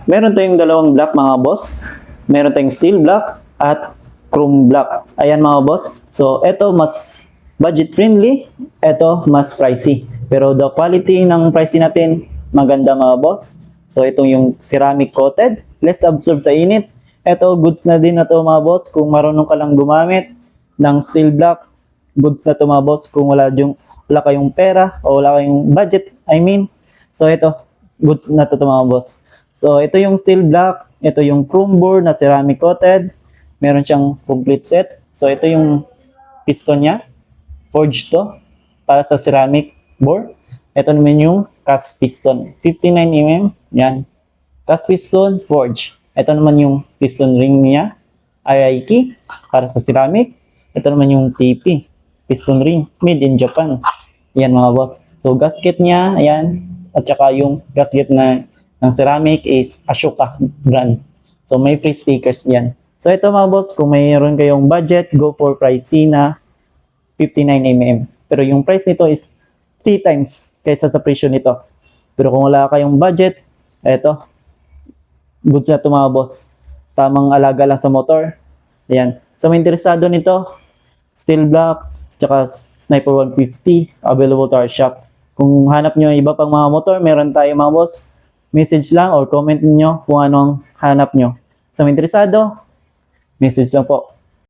Meron tayong dalawang black mga boss. Meron tayong steel black at chrome black. Ayan mga boss. So, ito mas budget friendly. Ito mas pricey. Pero the quality ng pricey natin, maganda mga boss. So, itong yung ceramic coated. Less absorb sa init. Ito, goods na din na to mga boss. Kung marunong ka lang gumamit ng steel black, goods na to mga boss. Kung wala kayong pera o wala kayong budget, So, ito, goods na to mga boss. So, ito yung steel black. Ito yung chrome bore na ceramic coated. Meron siyang complete set. So, ito yung piston niya. Forged to para sa ceramic bore. Ito naman yung cast piston. 59mm. Yan. Cast piston, forged. Ito naman yung piston ring niya. Aiki para sa ceramic. Ito naman yung TP. Piston ring. Made in Japan. Yan mga boss. So, gasket niya. Ayan. At saka yung gasket ng ceramic is Ashoka brand. So, may free stickers yan. So, ito mga boss, kung mayroon kayong budget, go for pricey na 59mm. Pero yung price nito is 3 times kaysa sa presyo nito. Pero kung wala kayong budget, ito, goods na ito mga boss. Tamang alaga lang sa motor. Ayan. So, may interesado nito, steel black, tsaka Sniper 150, available to our shop. Kung hanap nyo iba pang mga motor, meron tayo mga boss. Message lang or comment niyo kung anong hanap nyo. So, may interesado, message lang po.